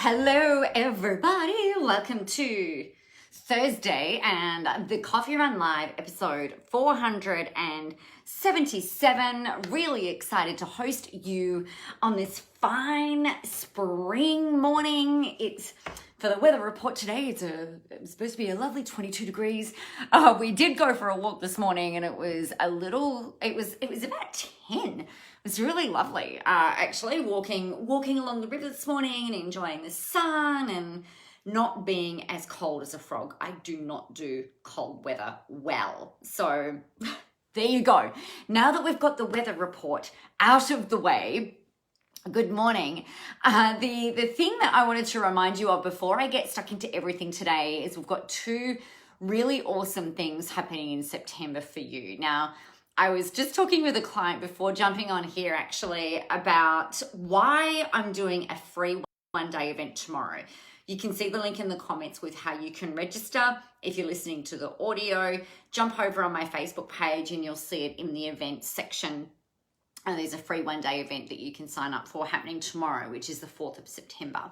Hello everybody, welcome to Thursday and the Coffee Run Live episode 477. Really excited to host you on this fine spring morning. It's for the weather report today, it's supposed to be a lovely 22 degrees. We did go for a walk this morning and it was about 10. It was really lovely, actually, walking along the river this morning and enjoying the sun and not being as cold as a frog. I do not do cold weather well. So there you go. Now that we've got the weather report out of the way, good morning. The thing that I wanted to remind you of before I get stuck into everything today is we've got two really awesome things happening in September for you. Now, I was just talking with a client before jumping on here actually about why I'm doing a free one-day event tomorrow. You can see the link in the comments with how you can register. If you're listening to the audio, jump over on my Facebook page and you'll see it in the events section. And there's a free one-day event that you can sign up for happening tomorrow, which is the 4th of September.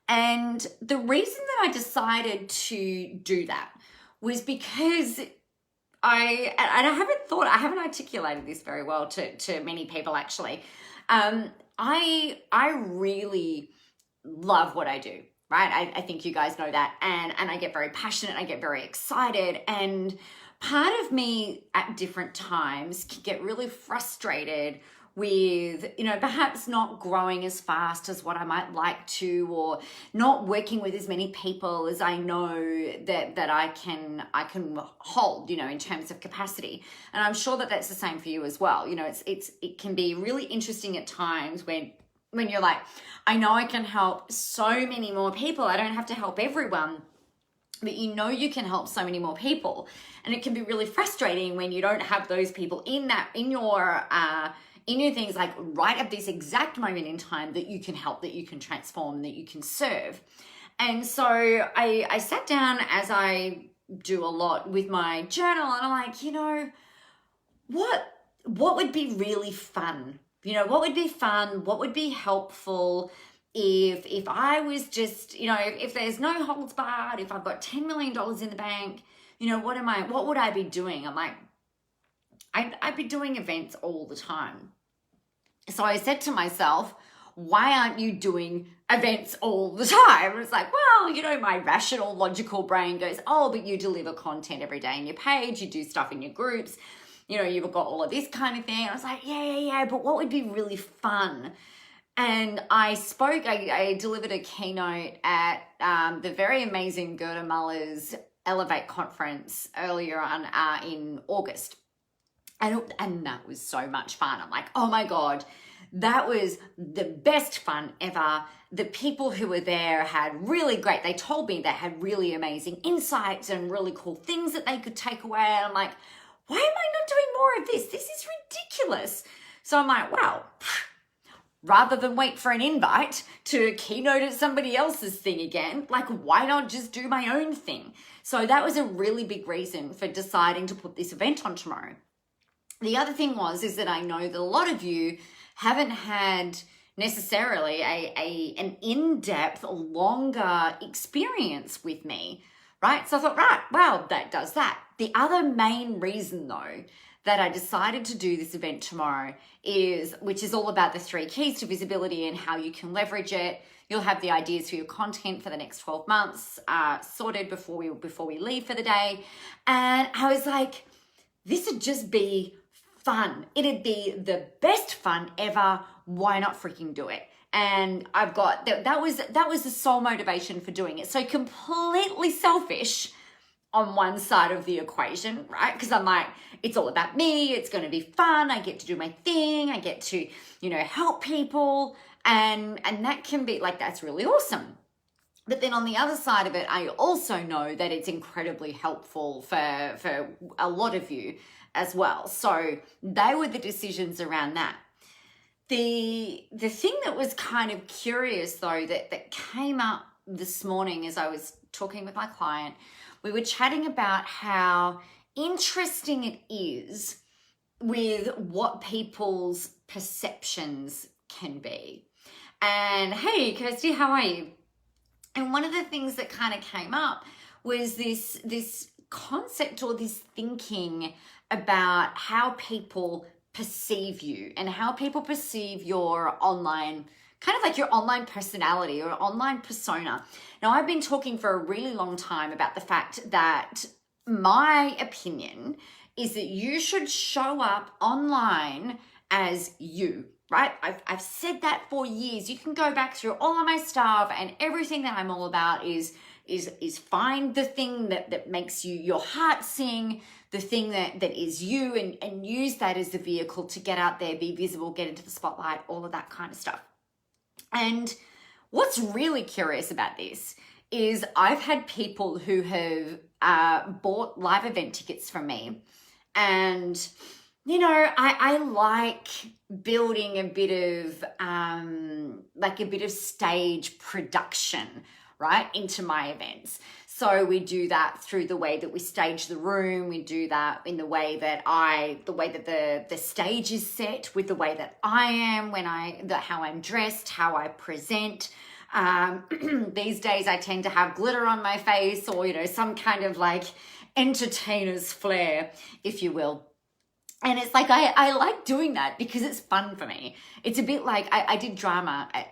And the reason that I decided to do that was because I haven't articulated this very well to many people actually. I really love what I do, right? I think you guys know that. And I get very passionate, I get very excited, and part of me at different times can get really frustrated with, perhaps not growing as fast as what I might like to, or not working with as many people as I know that I can hold, in terms of capacity. And I'm sure that that's the same for you as well. It can be really interesting at times when you're like, I know I can help so many more people. I don't have to help everyone. But you can help so many more people. And it can be really frustrating when you don't have those people in your things, like right at this exact moment in time that you can help, that you can transform, that you can serve. And so I sat down, as I do a lot, with my journal, and I'm like, what would be really fun? What would be fun? What would be helpful? If I was just, if there's no holds barred, if I've got $10 million in the bank, what would I be doing? I'm like, I'd be doing events all the time. So I said to myself, why aren't you doing events all the time? It's like, well, my rational, logical brain goes, oh, but you deliver content every day on your page, you do stuff in your groups, you've got all of this kind of thing. I was like, yeah, but what would be really fun? And I delivered a keynote at the very amazing Gerda Muller's Elevate conference earlier on in August. And that was so much fun. I'm like, oh my God, that was the best fun ever. The people who were there had really great, they told me they had really amazing insights and really cool things that they could take away. And I'm like, why am I not doing more of this? This is ridiculous. So I'm like, wow. Rather than wait for an invite to keynote at somebody else's thing again, like, why not just do my own thing? So that was a really big reason for deciding to put this event on tomorrow. The other thing is that I know that a lot of you haven't had necessarily an in-depth, longer experience with me, right? So I thought, right, wow, that does that. The other main reason though that I decided to do this event tomorrow which is all about the 3 keys to visibility and how you can leverage it. You'll have the ideas for your content for the next 12 months sorted before we leave for the day. And I was like, this would just be fun. It'd be the best fun ever. Why not freaking do it? And I've got, that was the sole motivation for doing it. So completely selfish on one side of the equation, right? Because I'm like, it's all about me. It's going to be fun. I get to do my thing. I get to, help people. And that can be like, that's really awesome. But then on the other side of it, I also know that it's incredibly helpful for a lot of you as well. So they were the decisions around that. The thing that was kind of curious though, that came up this morning as I was talking with my client, we were chatting about how interesting it is with what people's perceptions can be. And hey, Kirsty, how are you? And one of the things that kind of came up was this concept or this thinking about how people perceive you and how people perceive your online, kind of like your online personality or online persona. Now, I've been talking for a really long time about the fact that my opinion is that you should show up online as you, right? I've said that for years. You can go back through all of my stuff, and everything that I'm all about is find the thing that makes your heart sing, the thing that is you, and use that as the vehicle to get out there, be visible, get into the spotlight, all of that kind of stuff. And what's really curious about this is I've had people who have bought live event tickets from me, and you know, I like building a bit of stage production, right, into my events. So we do that through the way that we stage the room. We do that in the way that the stage is set, with the way that I am, how I'm dressed, how I present. These days I tend to have glitter on my face, or, you know, some kind of like entertainer's flair, if you will. And it's like, I like doing that because it's fun for me. It's a bit like, I did drama. I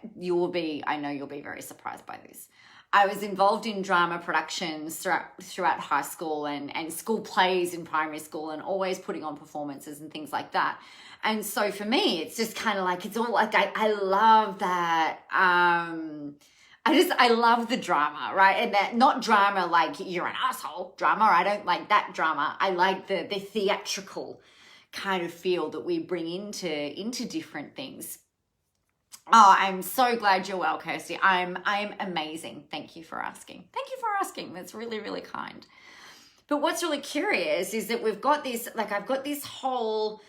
know you'll be very surprised by this. I was involved in drama productions throughout high school and school plays in primary school, and always putting on performances and things like that. And so for me, it's just kind of like, it's all like, I love that. I love the drama, right? And that, not drama like you're an asshole drama. I don't like that drama. I like the theatrical kind of feel that we bring into different things. Oh, I'm so glad you're well, Kirsty. I'm amazing. Thank you for asking. That's really, really kind. But what's really curious is that we've got this, like, I've got this whole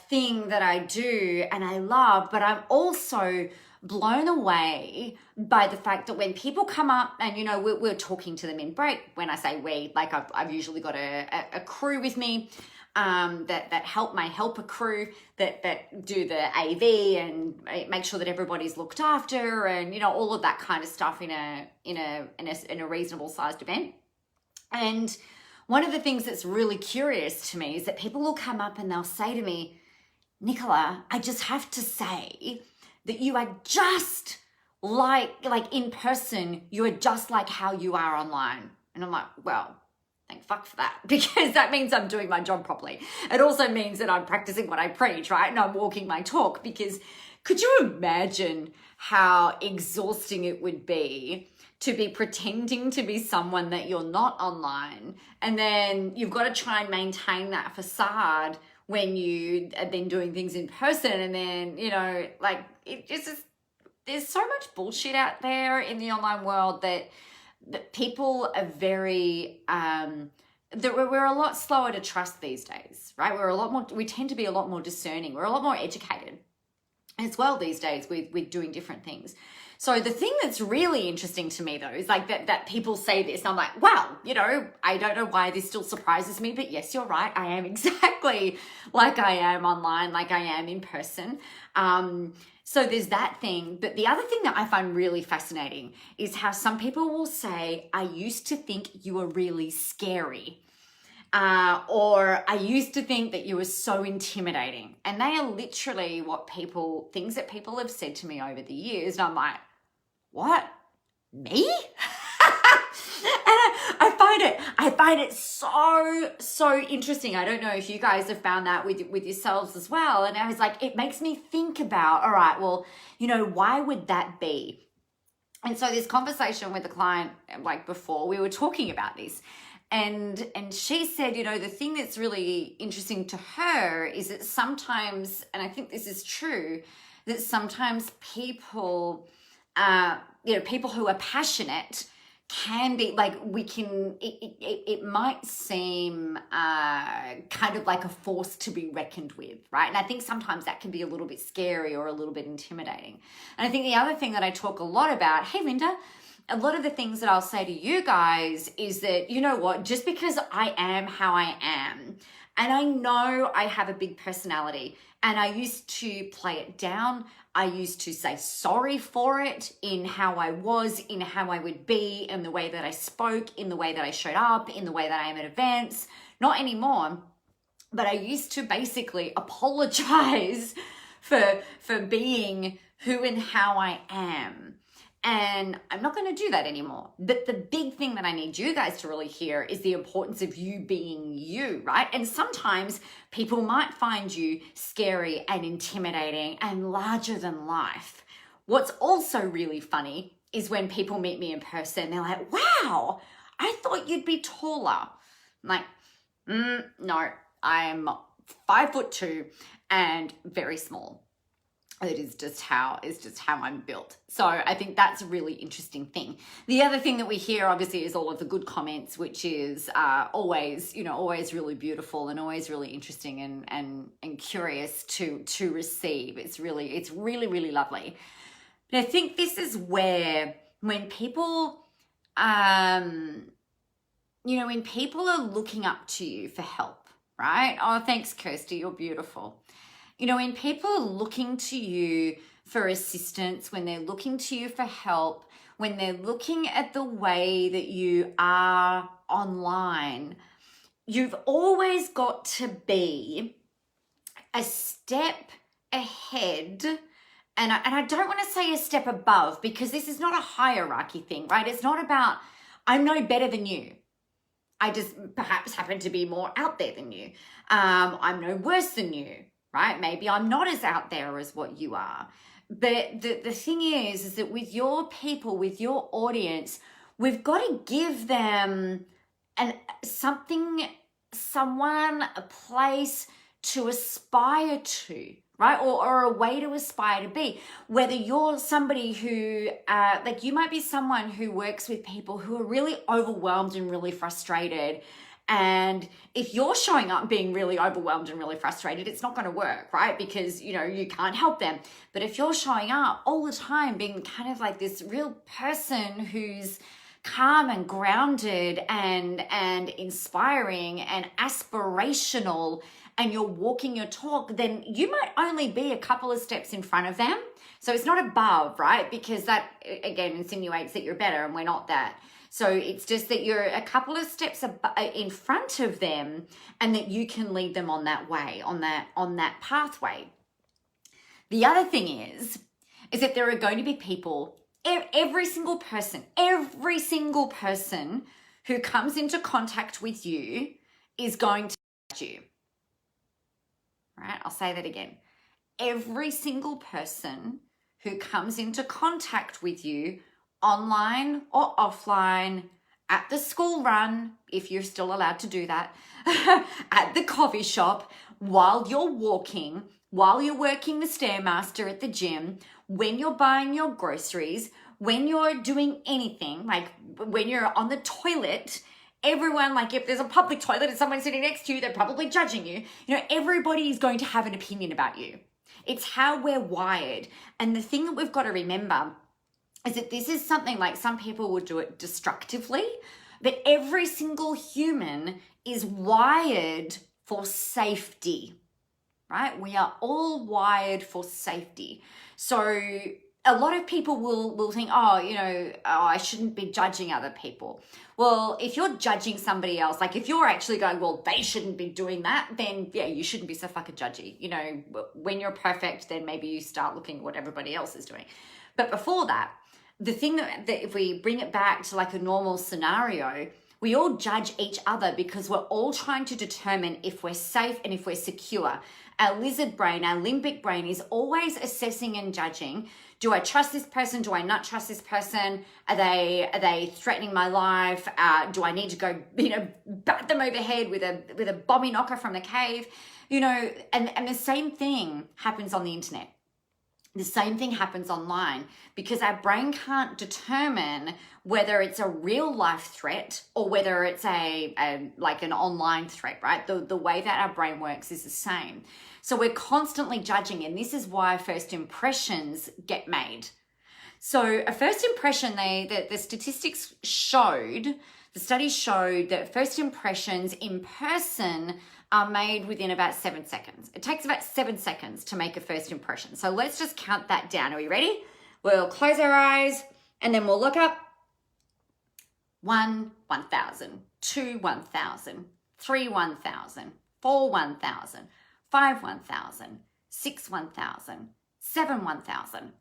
thing that I do and I love, but I'm also blown away by the fact that when people come up and, you know, we're talking to them in break. When I say we, like, I've usually got a crew with me, that help my helper crew that do the AV and make sure that everybody's looked after, and, you know, all of that kind of stuff in a reasonable sized event. And one of the things that's really curious to me is that people will come up and they'll say to me, Nicola, I just have to say that you are just like in person, you are just like how you are online. And I'm like, well, thank fuck for that, because that means I'm doing my job properly. It also means that I'm practicing what I preach, right? And I'm walking my talk, because could you imagine how exhausting it would be to be pretending to be someone that you're not online, and then you've got to try and maintain that facade when you are then doing things in person, and then, you know, like, it just is, there's so much bullshit out there in the online world that people are very, that we're a lot slower to trust these days, right? We tend to be a lot more discerning. We're a lot more educated as well these days with doing different things. So the thing that's really interesting to me, though, is like that people say this, and I'm like, wow, you know, I don't know why this still surprises me, but yes, you're right. I am exactly like I am online, like I am in person. So there's that thing. But the other thing that I find really fascinating is how some people will say, I used to think you were really scary. Or I used to think that you were so intimidating. And they are literally things that people have said to me over the years. And I'm like, what? Me? And I find it so interesting. I don't know if you guys have found that with yourselves as well. And I was like, it makes me think about, all right, well, you know, why would that be? And so this conversation with the client, like before, we were talking about this. And she said, you know, the thing that's really interesting to her is that sometimes, and I think this is true, that sometimes people, people who are passionate can be like, it might seem kind of like a force to be reckoned with, right? And I think sometimes that can be a little bit scary or a little bit intimidating. And I think the other thing that I talk a lot about, hey Linda, a lot of the things that I'll say to you guys is that, you know what, just because I am how I am, and I know I have a big personality, And I used to play it down. I used to say sorry for it in how I was, in how I would be, in the way that I spoke, in the way that I showed up, in the way that I am at events. Not anymore. But I used to basically apologize for being who and how I am. And I'm not going to do that anymore. But the big thing that I need you guys to really hear is the importance of you being you, right? And sometimes people might find you scary and intimidating and larger than life. What's also really funny is when people meet me in person, they're like, wow, I thought you'd be taller. I'm like, no, I'm 5'2" and very small. It is just how I'm built. So I think that's a really interesting thing. The other thing that we hear obviously is all of the good comments, which is always really beautiful and always really interesting and curious to receive. It's really, really lovely. But I think this is where when people when people are looking up to you for help, right? Oh, thanks, Kirsty, you're beautiful. When people are looking to you for assistance, when they're looking to you for help, when they're looking at the way that you are online, you've always got to be a step ahead. And I don't want to say a step above, because this is not a hierarchy thing, right? It's not about, I'm no better than you. I just perhaps happen to be more out there than you. I'm no worse than you. Right? Maybe I'm not as out there as what you are. But the thing is that with your people, with your audience, we've got to give them someone, a place to aspire to, right? Or a way to aspire to be. Whether you're somebody who, you might be someone who works with people who are really overwhelmed and really frustrated. And if you're showing up being really overwhelmed and really frustrated, it's not going to work, right? Because, you can't help them. But if you're showing up all the time being kind of like this real person who's calm and grounded and inspiring and aspirational, and you're walking your talk, then you might only be a couple of steps in front of them. So it's not above, right? Because that, again, insinuates that you're better, and we're not that. So it's just that you're a couple of steps in front of them, and that you can lead them on that way, on that pathway. The other thing is that there are going to be people, every single person who comes into contact with you is going to judge you. Right? I'll say that again. Every single person who comes into contact with you, online or offline, at the school run, if you're still allowed to do that, at the coffee shop, while you're walking, while you're working the Stairmaster at the gym, when you're buying your groceries, when you're doing anything, like when you're on the toilet, everyone, like if there's a public toilet and someone's sitting next to you, they're probably judging you. Everybody is going to have an opinion about you. It's how we're wired. And the thing that we've got to remember is that this is something like some people would do it destructively, but every single human is wired for safety, right? We are all wired for safety. So a lot of people will think, I shouldn't be judging other people. Well, if you're judging somebody else, like if you're actually going, well, they shouldn't be doing that, then yeah, you shouldn't be so fucking judgy. When you're perfect, then maybe you start looking at what everybody else is doing. But before that, the thing that if we bring it back to like a normal scenario, we all judge each other because we're all trying to determine if we're safe and if we're secure. Our lizard brain, our limbic brain is always assessing and judging. Do I trust this person? Do I not trust this person? Are they threatening my life? Do I need to go, bat them over the head with a bomby knocker from the cave? And the same thing happens on the internet. The same thing happens online because our brain can't determine whether it's a real life threat or whether it's like an online threat, right? The way that our brain works is the same. So we're constantly judging, and this is why first impressions get made. So a first impression, the statistics showed, the studies showed that first impressions in person are made within about 7 seconds. It takes about 7 seconds to make a first impression. So let's just count that down. Are we ready? We'll close our eyes and then we'll look up. 1, 1,000, 2, 1,000, 3, 1,000, 4, 1,000, 5, 1,000, 6, 1,000, 7, 1,000.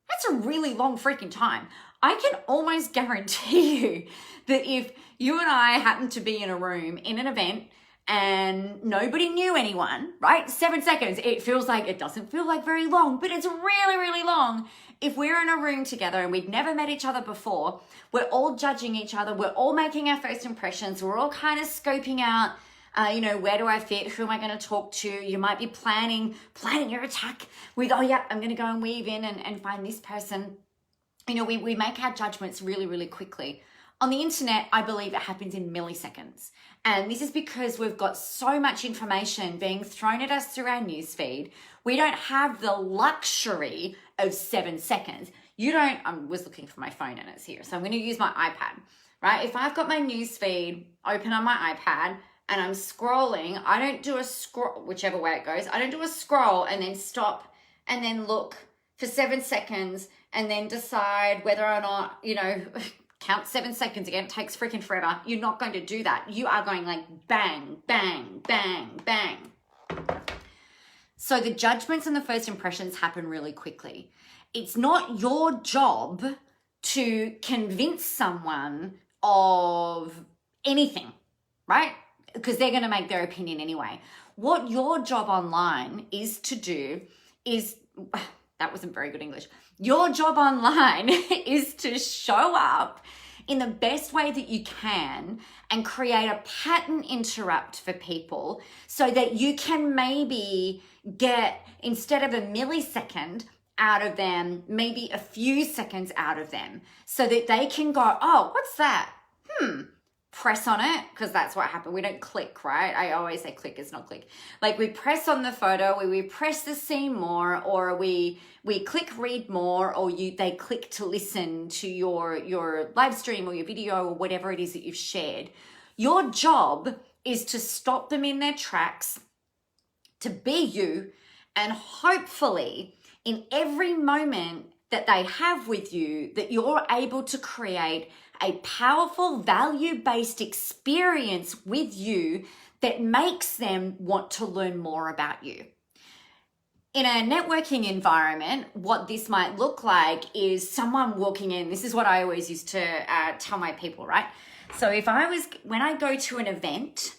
That's a really long freaking time. I can almost guarantee you that if you and I happen to be in a room in an event and nobody knew anyone, right? 7 seconds, it doesn't feel like very long, but it's really, really long. If we're in a room together and we've never met each other before, we're all judging each other, we're all making our first impressions, we're all kind of scoping out, where do I fit? Who am I going to talk to? You might be planning your attack with, oh yeah, I'm going to go and weave in and find this person. We make our judgments really, really quickly. On the internet, I believe it happens in milliseconds. And this is because we've got so much information being thrown at us through our newsfeed. We don't have the luxury of 7 seconds. I was looking for my phone and it's here. So I'm going to use my iPad, right? If I've got my newsfeed open on my iPad and I'm scrolling, I don't do a scroll, whichever way it goes. I don't do a scroll and then stop and then look for 7 seconds and then decide whether or not, count 7 seconds again. It takes freaking forever. You're not going to do that. You are going like bang, bang, bang, bang. So the judgments and the first impressions happen really quickly. It's not your job to convince someone of anything, right? Because they're going to make their opinion anyway. What your job online is to do is, that wasn't very good English. Your job online is to show up in the best way that you can and create a pattern interrupt for people so that you can maybe get, instead of a millisecond out of them, maybe a few seconds out of them so that they can go, oh, what's that? Press on it, because that's what happened. We don't click, right? I always say click, it's not click. Like we press on the photo, we press the see more, or we click read more, or they click to listen to your live stream or your video or whatever it is that you've shared. Your job is to stop them in their tracks, to be you, and hopefully in every moment that they have with you, that you're able to create a powerful value-based experience with you that makes them want to learn more about you. In a networking environment, what this might look like is someone walking in. This is what I always used to tell my people, right? So when I go to an event,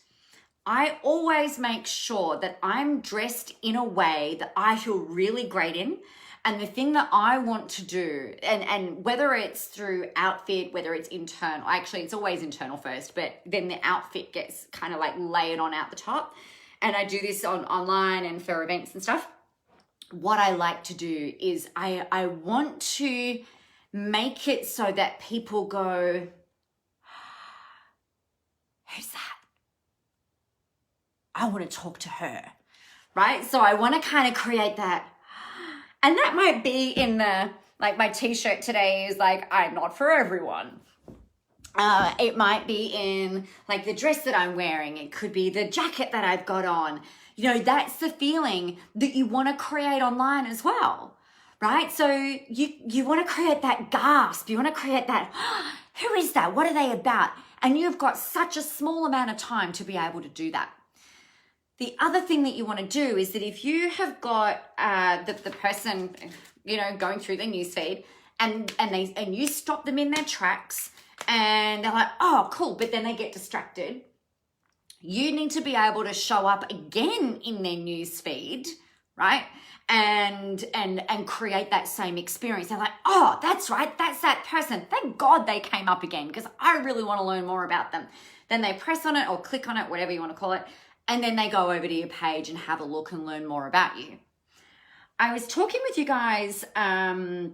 I always make sure that I'm dressed in a way that I feel really great in. And the thing that I want to do, and whether it's through outfit, whether it's internal, actually it's always internal first, but then the outfit gets kind of like layered on out the top. And I do this online and for events and stuff. What I like to do is I want to make it so that people go, who's that? I want to talk to her, right? So I want to kind of create that. And that might be in like my t-shirt today is like, I'm not for everyone. It might be in like the dress that I'm wearing. It could be the jacket that I've got on. That's the feeling that you want to create online as well, right? So you want to create that gasp. You want to create that, who is that? What are they about? And you've got such a small amount of time to be able to do that. The other thing that you want to do is that if you have got the person, going through their newsfeed and you stop them in their tracks and they're like, oh, cool, but then they get distracted, you need to be able to show up again in their newsfeed, right? And create that same experience. They're like, oh, that's right, that's that person. Thank God they came up again because I really want to learn more about them. Then they press on it or click on it, whatever you want to call it. And then they go over to your page and have a look and learn more about you. I was talking with you guys earlier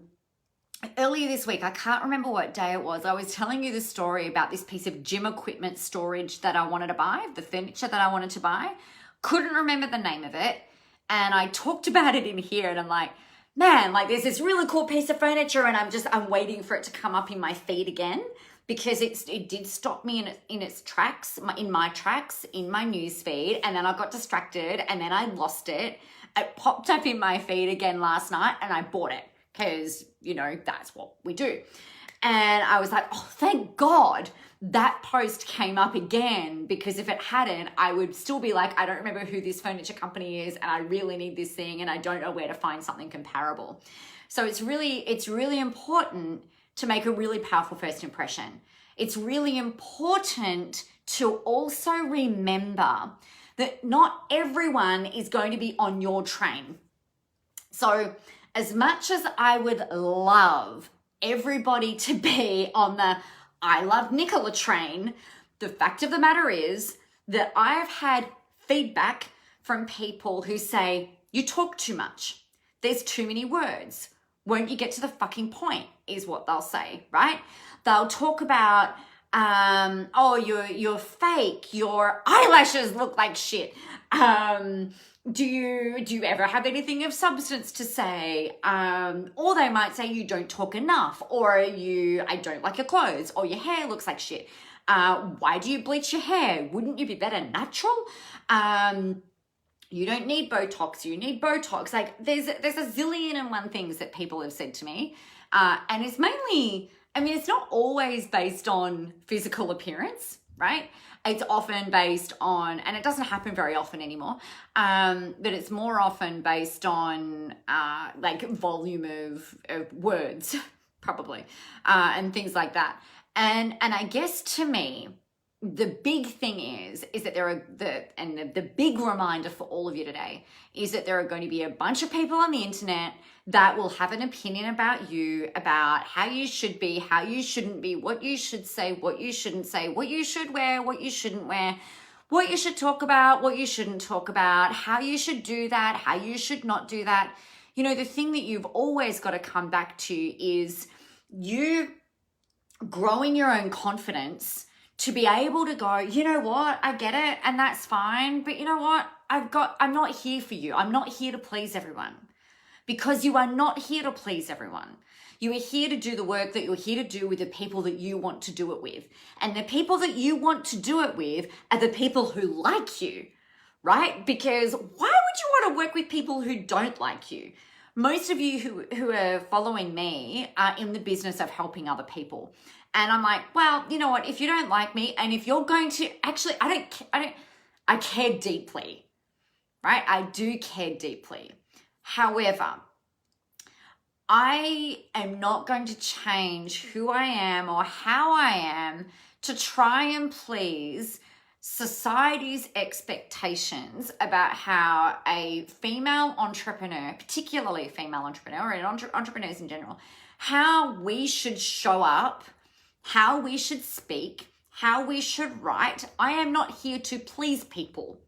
this week. I can't remember what day it was. I was telling you the story about this piece of gym equipment storage that I wanted to buy, the furniture that I wanted to buy. Couldn't remember the name of it. And I talked about it in here and I'm like, man, like there's this really cool piece of furniture and I'm waiting for it to come up in my feed again. because it did stop me in its tracks, in my tracks, in my news feed, and then I got distracted, and then I lost it. It popped up in my feed again last night, and I bought it because, you know, that's what we do. And I was like, oh, thank God that post came up again, because if it hadn't, I would still be like, I don't remember who this furniture company is, and I really need this thing, and I don't know where to find something comparable. So it's really important to make a really powerful first impression. It's really important to also remember that not everyone is going to be on your train. So as much as I would love everybody to be on the I love Nicola train, the fact of the matter is that I've had feedback from people who say, you talk too much. There's too many words. Won't you get to the fucking point, is what they'll say, right? They'll talk about, oh, you're fake. Your eyelashes look like shit. Do you ever have anything of substance to say? Or they might say you don't talk enough, or I don't like your clothes, or your hair looks like shit. Why do you bleach your hair? Wouldn't you be better natural? You don't need Botox, you need Botox. Like there's a zillion and one things that people have said to me. And it's mainly, I mean, it's not always based on physical appearance, right? It's often based on, and it doesn't happen very often anymore, but it's more often based on like volume of words, probably, and things like that. And I guess to me, the big thing is that the big reminder for all of you today is that there are going to be a bunch of people on the internet that will have an opinion about you, about how you should be, how you shouldn't be, what you should say, what you shouldn't say, what you should wear, what you shouldn't wear, what you should talk about, what you shouldn't talk about, how you should do that, how you should not do that. You know, the thing that you've always got to come back to is you growing your own confidence to be able to go, you know what, I get it, and that's fine, but you know what, I'm not here for you. I'm not here to please everyone, because you are not here to please everyone. You are here to do the work that you're here to do with the people that you want to do it with. And the people that you want to do it with are the people who like you, right? Because why would you want to work with people who don't like you? Most of you who are following me are in the business of helping other people. And I'm like, well, you know what? If you don't like me, and if you're going to, actually, I care deeply, right? I do care deeply. However, I am not going to change who I am or how I am to try and please society's expectations about how a female entrepreneur, particularly a female entrepreneur and entrepreneurs in general, how we should show up, how we should speak, how we should write. I am not here to please people.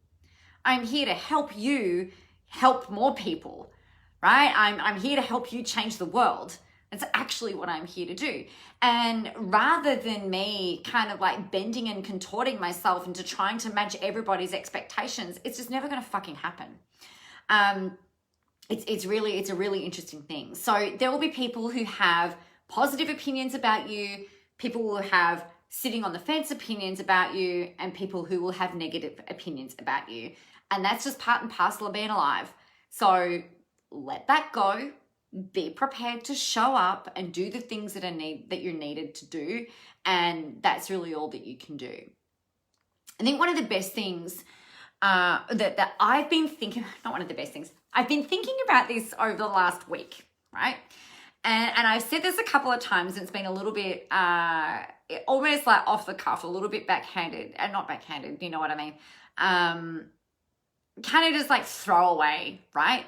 I'm here to help you help more people, right? I'm here to help you change the world. That's actually what I'm here to do. And rather than me kind of like bending and contorting myself into trying to match everybody's expectations, it's just never going to fucking happen. It's a really interesting thing. So there will be people who have positive opinions about you, people will have sitting on the fence opinions about you, and people who will have negative opinions about you. And that's just part and parcel of being alive. So let that go. Be prepared to show up and do the things that you're needed to do. And that's really all that you can do. I think one of the best things that I've been thinking, not one of the best things, I've been thinking about this over the last week, right? And I've said this a couple of times, and it's been a little bit almost like off the cuff, a little bit backhanded, and not backhanded, you know what I mean? Kind of just like throwaway, right?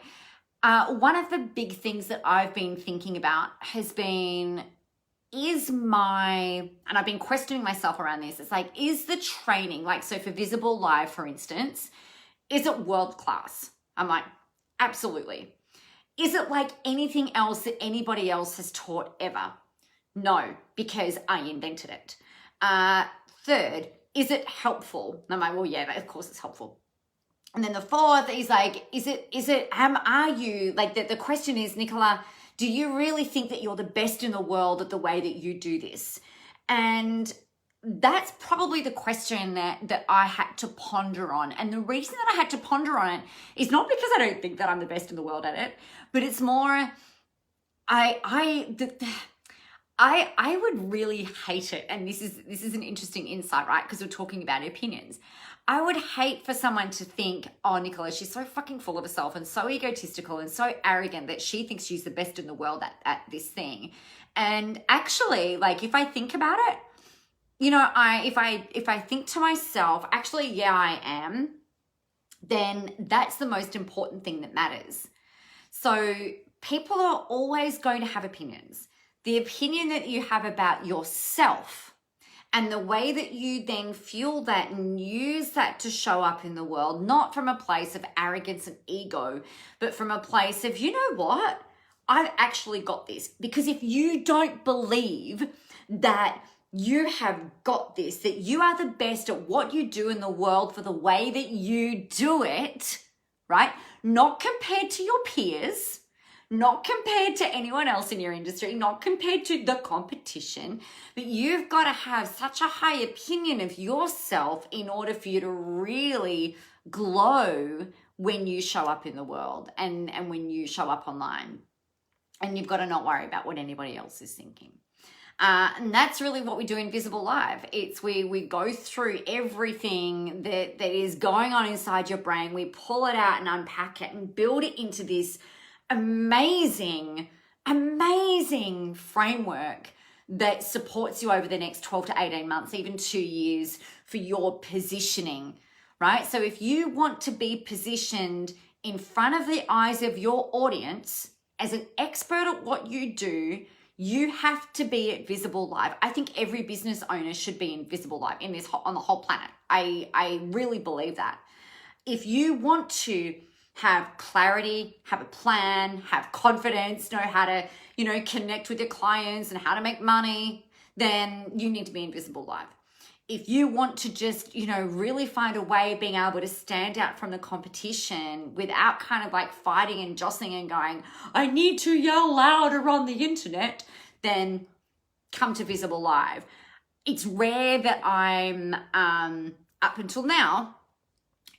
One of the big things that I've been thinking about has been, and I've been questioning myself around this. It's like, is the training, like, so for Visible Live, for instance, is it world class? I'm like, absolutely. Is it like anything else that anybody else has taught ever? No, because I invented it. Third, is it helpful? And I'm like, well, yeah, of course it's helpful. And then the fourth is like, are you, like the question is, Nicola, do you really think that you're the best in the world at the way that you do this? And that's probably the question that I had to ponder on. And the reason that I had to ponder on it is not because I don't think that I'm the best in the world at it, but it's more, I would really hate it. And this is an interesting insight, right? Because we're talking about opinions. I would hate for someone to think, oh, Nicola, she's so fucking full of herself and so egotistical and so arrogant that she thinks she's the best in the world at this thing. And actually, like, if I think about it, you know, if I think to myself, actually, yeah, I am, then that's the most important thing that matters. So people are always going to have opinions. The opinion that you have about yourself and the way that you then fuel that and use that to show up in the world, not from a place of arrogance and ego, but from a place of, you know what? I've actually got this. Because if you don't believe that you have got this, that you are the best at what you do in the world for the way that you do it, right? Not compared to your peers, not compared to anyone else in your industry, not compared to the competition, but you've got to have such a high opinion of yourself in order for you to really glow when you show up in the world and when you show up online. And you've got to not worry about what anybody else is thinking. And that's really what we do in Visible Live. It's we go through everything that is going on inside your brain. We pull it out and unpack it and build it into this amazing framework that supports you over the next 12 to 18 months, even 2 years for your positioning, right? So if you want to be positioned in front of the eyes of your audience as an expert at what you do, you have to be at Visible Live. I think every business owner should be in Visible Live on the whole planet. I really believe that. If you want to have clarity, have a plan, have confidence, know how to, you know, connect with your clients and how to make money, then you need to be in Visible Live. If you want to just, you know, really find a way of being able to stand out from the competition without kind of like fighting and jostling and going, I need to yell louder on the internet, then come to Visible Live. It's rare that I'm, up until now,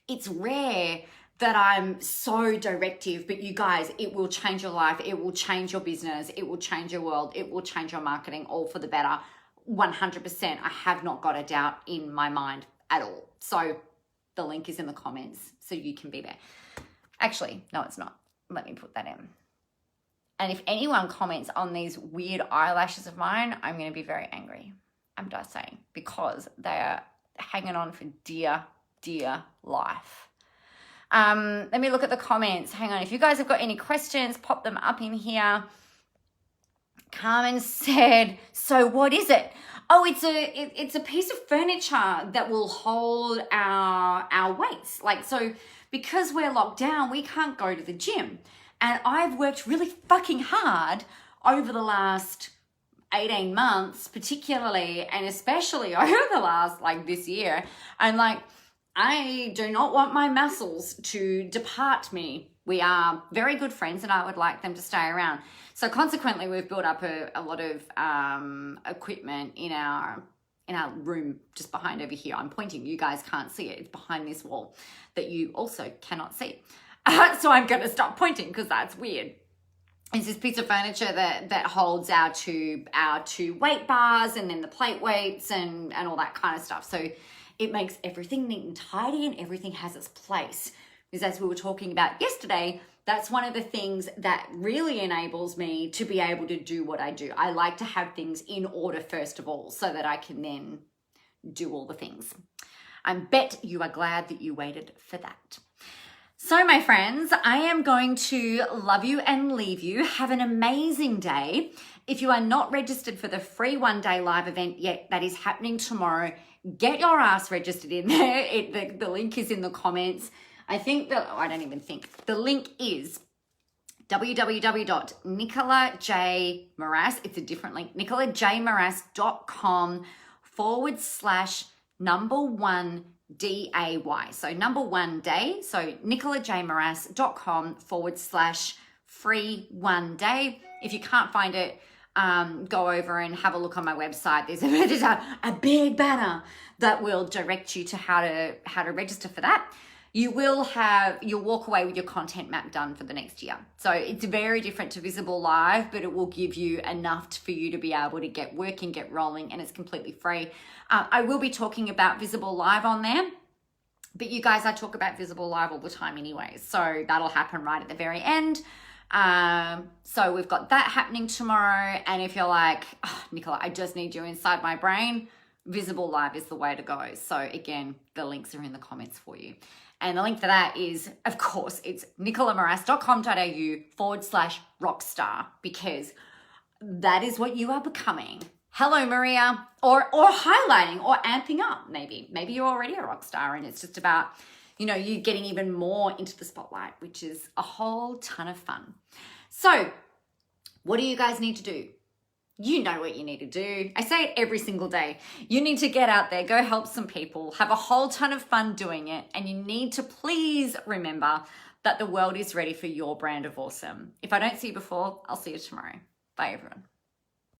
it's rare that I'm so directive, but you guys, it will change your life. It will change your business. It will change your world. It will change your marketing, all for the better. 100%. I have not got a doubt in my mind at all. So the link is in the comments so you can be there. Actually, no, it's not. Let me put that in. And if anyone comments on these weird eyelashes of mine, I'm going to be very angry. I'm just saying, because they are hanging on for dear, dear life. Let me look at the comments. Hang on. If you guys have got any questions, pop them up in here. Carmen said, so what is it? Oh, it's a piece of furniture that will hold our weights. Like, so because we're locked down, we can't go to the gym. And I've worked really fucking hard over the last 18 months, particularly, and especially over the last, like, this year. And like, I do not want my muscles to depart me. We are very good friends and I would like them to stay around. So consequently, we've built up a lot of equipment in our room just behind over here. I'm pointing, you guys can't see it. It's behind this wall that you also cannot see. So I'm going to stop pointing because that's weird. It's this piece of furniture that holds our two weight bars and then the plate weights and all that kind of stuff. So it makes everything neat and tidy and everything has its place. Because as we were talking about yesterday, that's one of the things that really enables me to be able to do what I do. I like to have things in order first of all so that I can then do all the things. I bet you are glad that you waited for that. So my friends, I am going to love you and leave you. Have an amazing day. If you are not registered for the free one-day live event yet, that is happening tomorrow, get your ass registered in there. The link is in the comments. I don't even think. The link is www.nicolajmoras, it's a different link, nicolajmoras.com/1day. So number 1 day. So nicolajmoras.com/free 1 day. If you can't find it, go over and have a look on my website. There's a big banner that will direct you to how to register for that. You'll walk away with your content map done for the next year. So it's very different to Visible Live, but it will give you enough for you to be able to get working, get rolling, and it's completely free. I will be talking about Visible Live on there, but you guys, I talk about Visible Live all the time anyway. So that'll happen right at the very end. So we've got that happening tomorrow. And if you're like, oh, Nicola, I just need you inside my brain, Visible Live is the way to go. So again, the links are in the comments for you. And the link for that is, of course, it's nicolamoras.com.au/rockstar, because that is what you are becoming. Hello, Maria, or highlighting or amping up. Maybe you're already a rock star and it's just about, you getting even more into the spotlight, which is a whole ton of fun. So what do you guys need to do? You know what you need to do. I say it every single day. You need to get out there, go help some people, have a whole ton of fun doing it. And you need to please remember that the world is ready for your brand of awesome. If I don't see you before, I'll see you tomorrow. Bye, everyone.